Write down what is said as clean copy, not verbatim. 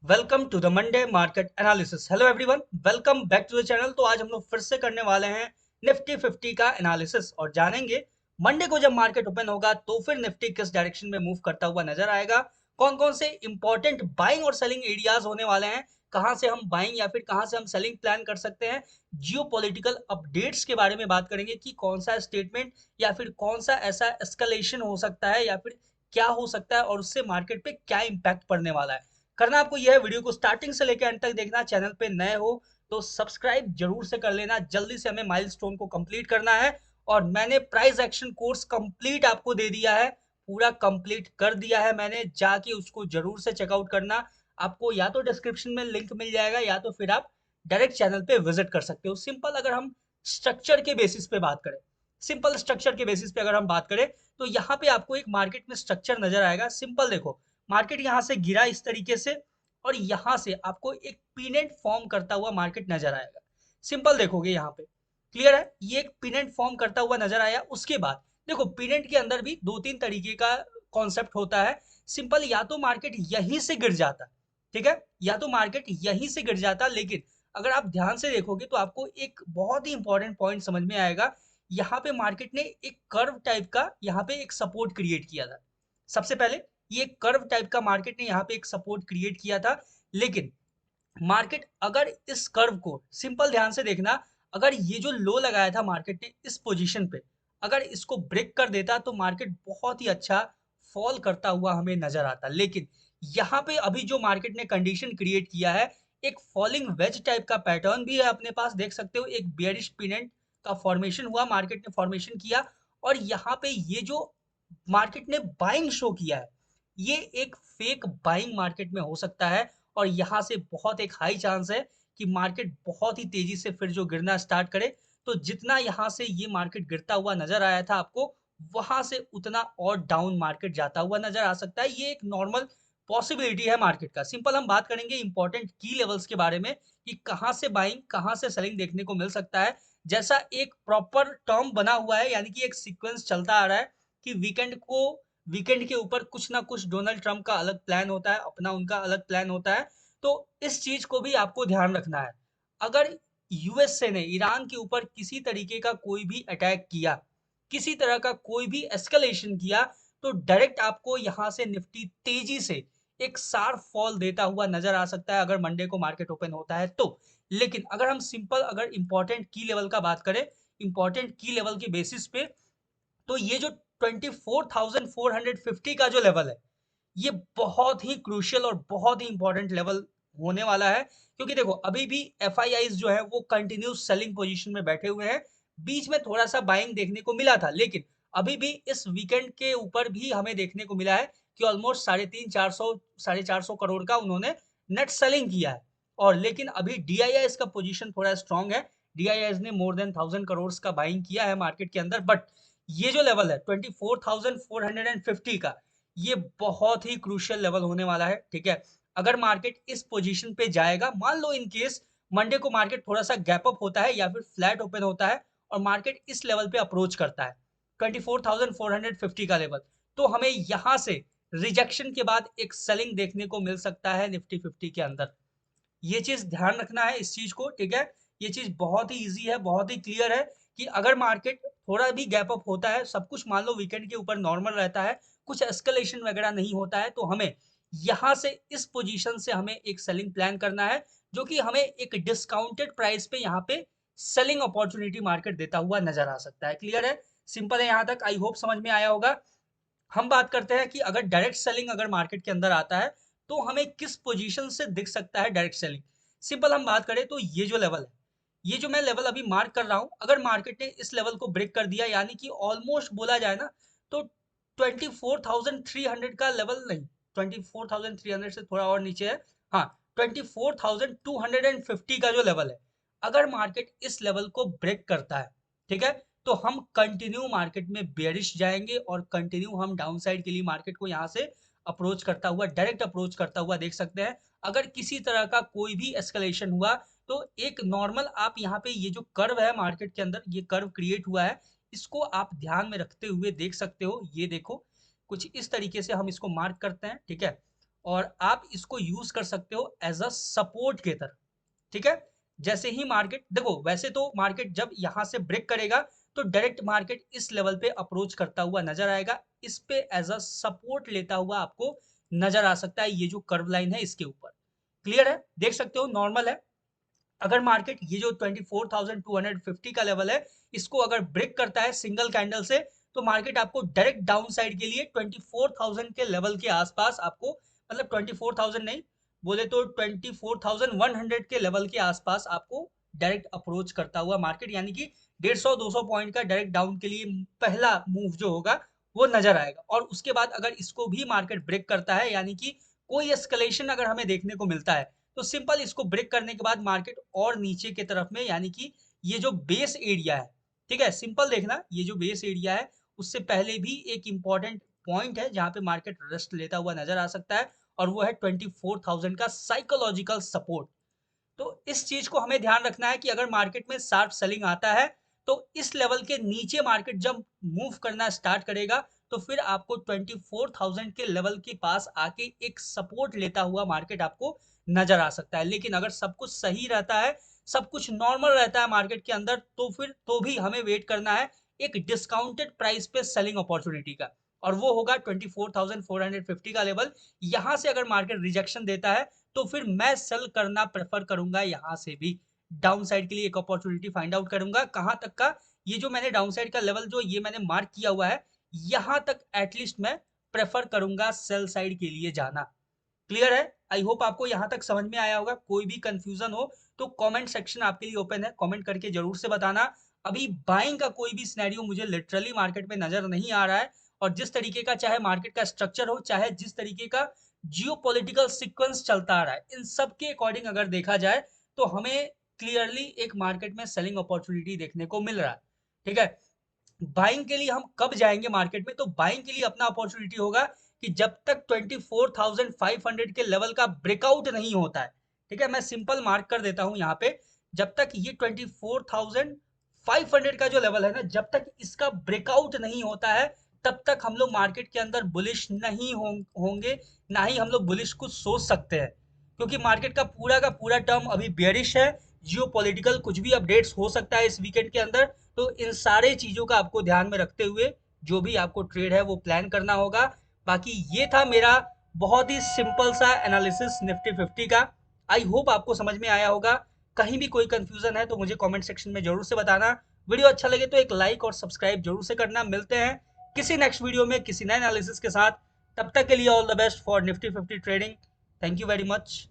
Welcome to the Monday market analysis. Hello everyone, welcome back to the channel. तो आज हम लोग फिर से करने वाले हैं निफ्टी 50 का एनालिसिस और जानेंगे मंडे को जब मार्केट ओपन होगा तो फिर निफ्टी किस डायरेक्शन में मूव करता हुआ नजर आएगा, कौन कौन से इंपॉर्टेंट बाइंग और सेलिंग एरियाज होने वाले हैं, कहां से हम बाइंग या फिर कहां से हम सेलिंग प्लान कर सकते हैं। जियो पॉलिटिकल अपडेट्स के बारे में बात करेंगे कि कौन सा स्टेटमेंट या फिर कौन सा ऐसा एस्केलेशन हो सकता है या फिर क्या हो सकता है और उससे मार्केट पे क्या इंपैक्ट पड़ने वाला है। करना आपको यह है, वीडियो को स्टार्टिंग से लेकर एंड तक देखना। चैनल पे नए हो तो सब्सक्राइब जरूर से कर लेना। जल्दी से हमें माइलस्टोन को कंप्लीट करना है और मैंने प्राइस एक्शन कोर्स कंप्लीट आपको दे दिया है, पूरा कंप्लीट कर दिया है मैंने। जाके उसको जरूर से चेकआउट करना। आपको या तो डिस्क्रिप्शन में लिंक मिल जाएगा या तो फिर आप डायरेक्ट चैनल पे विजिट कर सकते हो। सिंपल अगर हम स्ट्रक्चर के बेसिस पे बात करें, सिंपल स्ट्रक्चर के बेसिस पे अगर हम बात करें तो यहाँ पे आपको एक मार्केट में स्ट्रक्चर नजर आएगा। सिंपल देखो, मार्केट यहां से गिरा इस तरीके से और यहां से आपको एक पिनेंट फॉर्म करता हुआ मार्केट नजर आएगा। सिंपल देखोगे यहाँ पे, क्लियर है, ये एक पिनेंट फॉर्म करता हुआ नजर आया। उसके बाद देखो, पिनेंट के अंदर भी दो तीन तरीके का कॉन्सेप्ट होता है। सिंपल, या तो मार्केट यहीं से गिर जाता, ठीक है, या तो मार्केट यहीं से गिर जाता। लेकिन अगर आप ध्यान से देखोगे तो आपको एक बहुत ही इंपॉर्टेंट पॉइंट समझ में आएगा। यहाँ पे मार्केट ने एक कर्व टाइप का यहाँ पे एक सपोर्ट क्रिएट किया था। सबसे पहले ये कर्व टाइप का मार्केट ने यहाँ पे एक सपोर्ट क्रिएट किया था। लेकिन मार्केट अगर इस कर्व को, सिंपल ध्यान से देखना, अगर ये जो लो लगाया था मार्केट ने इस पोजीशन पे, अगर इसको ब्रेक कर देता तो मार्केट बहुत ही अच्छा फॉल करता हुआ हमें नजर आता। लेकिन यहाँ पे अभी जो मार्केट ने कंडीशन क्रिएट किया है, एक फॉलिंग वेज टाइप का पैटर्न भी है अपने पास, देख सकते हो। एक बेयरिश पिनेंट का फॉर्मेशन हुआ, मार्केट ने फॉर्मेशन किया और यहाँ पे ये जो मार्केट ने बाइंग शो किया है, ये एक फेक बाइंग मार्केट में हो सकता है। और यहाँ से बहुत एक हाई चांस है कि मार्केट बहुत ही तेजी से फिर जो गिरना स्टार्ट करे। तो जितना यहाँ से ये मार्केट गिरता हुआ नजर आया था आपको, वहां से उतना और डाउन मार्केट जाता हुआ नजर आ सकता है। ये एक नॉर्मल पॉसिबिलिटी है मार्केट का। सिंपल हम बात करेंगे इंपॉर्टेंट की लेवल्स के बारे में कि कहाँ से बाइंग कहाँ से सेलिंग देखने को मिल सकता है। जैसा एक प्रॉपर टर्म बना हुआ है, यानी कि एक सीक्वेंस चलता आ रहा है कि वीकेंड के ऊपर कुछ ना कुछ डोनाल्ड ट्रंप का अलग प्लान होता है, अपना उनका अलग प्लान होता है। तो इस चीज को भी आपको ध्यान रखना है। अगर यूएसए ने ईरान के ऊपर किसी तरीके का कोई भी अटैक किया, किसी तरह का कोई भी एस्केलेशन किया, तो डायरेक्ट आपको यहां से निफ्टी तेजी से एक शार्प फॉल देता हुआ नजर आ सकता है अगर मंडे को मार्केट ओपन होता है तो। लेकिन अगर हम सिंपल अगर इंपॉर्टेंट की लेवल का बात करें, इंपॉर्टेंट की लेवल के बेसिस पे, तो ये जो 24,450 का जो लेवल है, ये बहुत ही क्रूशियल और बहुत ही इंपॉर्टेंट लेवल होने वाला है। क्योंकि देखो, अभी भी एफ जो है वो कंटिन्यूस सेलिंग पोजीशन में बैठे हुए हैं। बीच में थोड़ा सा बाइंग देखने को मिला था, लेकिन अभी भी इस वीकेंड के ऊपर भी हमें देखने को मिला है कि ऑलमोस्ट 350 400 करोड़ का उन्होंने नेट सेलिंग किया है। और लेकिन अभी डीआईआईएस का पोजीशन थोड़ा स्ट्रांग है। डीआईआईएस ने मोर देन 1000 करोड़ का बाइंग किया है मार्केट के अंदर। बट ये जो लेवल है 24,450 का, ये बहुत ही क्रूशियल लेवल होने वाला है, ठीक है। अगर मार्केट इस पोजीशन पे जाएगा, मान लो इन केस मंडे को मार्केट थोड़ा सा गैप अप होता है या फिर फ्लैट ओपन होता है और मार्केट इस लेवल पे अप्रोच करता है 24,450 का लेवल, तो हमें यहां से रिजेक्शन के बाद एक सेलिंग देखने को मिल सकता है निफ्टी 50 के अंदर। ये चीज ध्यान रखना है इस चीज को, ठीक है। ये चीज बहुत ही इजी है, बहुत ही क्लियर है कि अगर मार्केट थोड़ा भी गैप अप होता है, सब कुछ मान लो वीकेंड के ऊपर नॉर्मल रहता है, कुछ एस्केलेशन वगैरह नहीं होता है, तो हमें यहां से इस पोजीशन से हमें एक सेलिंग प्लान करना है, जो कि हमें एक डिस्काउंटेड प्राइस पे यहाँ पे सेलिंग अपॉर्चुनिटी मार्केट देता हुआ नजर आ सकता है। क्लियर है, सिंपल है, यहाँ तक आई होप समझ में आया होगा। हम बात करते हैं कि अगर डायरेक्ट सेलिंग अगर मार्केट के अंदर आता है तो हमें किस पोजीशन से दिख सकता है डायरेक्ट सेलिंग। सिंपल हम बात करें तो ये जो लेवल है, ये जो मैं लेवल अभी मार्क कर रहा हूं, अगर मार्केट ने इस लेवल को ब्रेक कर दिया, यानी कि ऑलमोस्ट बोला जाए ना, तो 24,300 का लेवल नहीं, 24,300 से थोड़ा और नीचे है, हाँ, 24,250 का जो लेवल है, अगर मार्केट इस लेवल को ब्रेक करता है, ठीक है, तो हम कंटिन्यू मार्केट में बेयरिश जाएंगे और कंटिन्यू हम डाउन साइड के लिए मार्केट को यहाँ से अप्रोच करता हुआ, डायरेक्ट अप्रोच करता हुआ देख सकते हैं। अगर किसी तरह का कोई भी एस्केलेशन हुआ तो एक नॉर्मल, आप यहाँ पे ये जो कर्व है मार्केट के अंदर, ये कर्व क्रिएट हुआ है, इसको आप ध्यान में रखते हुए देख सकते हो। ये देखो, कुछ इस तरीके से हम इसको मार्क करते हैं, ठीक है। और आप इसको यूज कर सकते हो एज अ सपोर्ट के तरह। ठीक है, जैसे ही मार्केट देखो, वैसे तो मार्केट जब यहां से ब्रेक करेगा तो डायरेक्ट मार्केट इस लेवल पे अप्रोच करता हुआ नजर आएगा, इस पे एज अ सपोर्ट लेता हुआ आपको नजर आ सकता है, ये जो कर्व लाइन है इसके ऊपर। क्लियर है, देख सकते हो नॉर्मल है। अगर मार्केट ये जो 24,250 का लेवल है इसको अगर ब्रेक करता है सिंगल कैंडल से, तो मार्केट आपको डायरेक्ट डाउन साइड के लिए 24,000 के लेवल के आसपास आपको, मतलब 24,000 नहीं, बोले तो 24,100 के लेवल के आसपास आपको डायरेक्ट अप्रोच करता हुआ मार्केट, यानी कि 150-200 पॉइंट का डायरेक्ट डाउन के लिए पहला मूव जो होगा वो नजर आएगा। और उसके बाद अगर इसको भी मार्केट ब्रेक करता है, यानी कि कोई एस्केलेशन अगर हमें देखने को मिलता है, तो सिंपल इसको ब्रेक करने के बाद मार्केट और नीचे की तरफ में, यानी कि ये जो बेस एरिया है, ठीक है, सिंपल देखना, ये जो बेस एरिया है उससे पहले भी एक इंपॉर्टेंट पॉइंट है जहां पे मार्केट रेस्ट लेता हुआ नजर आ सकता है, और वो है 24,000 का साइकोलॉजिकल सपोर्ट। तो इस चीज को हमें ध्यान रखना है कि अगर मार्केट में शार्प सेलिंग आता है तो इस लेवल के नीचे मार्केट जब मूव करना स्टार्ट करेगा तो फिर आपको 24,000 के लेवल के पास आके एक सपोर्ट लेता हुआ मार्केट आपको नजर आ सकता है। लेकिन अगर सब कुछ सही रहता है, सब कुछ नॉर्मल रहता है मार्केट के अंदर, तो फिर तो भी हमें वेट करना है एक डिस्काउंटेड प्राइस पे सेलिंग अपॉर्चुनिटी का, और वो होगा 24,450 का लेवल। यहां से अगर मार्केट रिजेक्शन देता है तो फिर मैं सेल करना प्रेफर करूंगा, यहां से भी डाउन साइड के लिए एक अपॉर्चुनिटी फाइंड आउट करूंगा। कहां तक का, ये जो मैंने डाउन साइड का लेवल जो ये मैंने मार्क किया हुआ है, यहां तक एटलीस्ट मैं प्रेफर करूंगा सेल साइड के लिए जाना। क्लियर है, आई होप आपको यहां तक समझ में आया होगा। कोई भी कंफ्यूजन हो तो कमेंट सेक्शन आपके लिए ओपन है, कमेंट करके जरूर से बताना। अभी बाइंग का कोई भी सिनेरियो मुझे लिटरली मार्केट में नजर नहीं आ रहा है, और जिस तरीके का चाहे मार्केट का स्ट्रक्चर हो, चाहे जिस तरीके का जियोपॉलिटिकल सीक्वेंस चलता आ रहा है, इन सब के अकॉर्डिंग अगर देखा जाए तो हमें क्लियरली एक मार्केट में सेलिंग अपॉर्चुनिटी देखने को मिल रहा है। ठीक है, बाइंग के लिए हम कब जाएंगे मार्केट में, तो बाइंग के लिए अपना अपॉर्चुनिटी होगा कि जब तक 24,500 के लेवल का ब्रेकआउट नहीं होता है। ठीक है, मैं सिंपल मार्क कर देता हूं यहाँ पे, जब तक ये 24,500 का जो लेवल है ना, जब तक इसका ब्रेकआउट नहीं होता है तब तक हम लोग मार्केट के अंदर बुलिश नहीं होंगे, ना ही हम लोग बुलिश कुछ सोच सकते हैं, क्योंकि मार्केट का पूरा टर्म अभी बेयरिश है। जियो पॉलिटिकल कुछ भी अपडेट्स हो सकता है इस वीकेंड के अंदर, तो इन सारे चीजों का आपको ध्यान में रखते हुए जो भी आपको ट्रेड है वो प्लान करना होगा। बाकी ये था मेरा बहुत ही सिंपल सा एनालिसिस निफ्टी 50 का। आई होप आपको समझ में आया होगा। कहीं भी कोई कंफ्यूजन है तो मुझे कमेंट सेक्शन में जरूर से बताना। वीडियो अच्छा लगे तो एक लाइक और सब्सक्राइब जरूर से करना। मिलते हैं किसी नेक्स्ट वीडियो में किसी नए एनालिसिस के साथ। तब तक के लिए all the best for Nifty 50 trading. Thank you very much.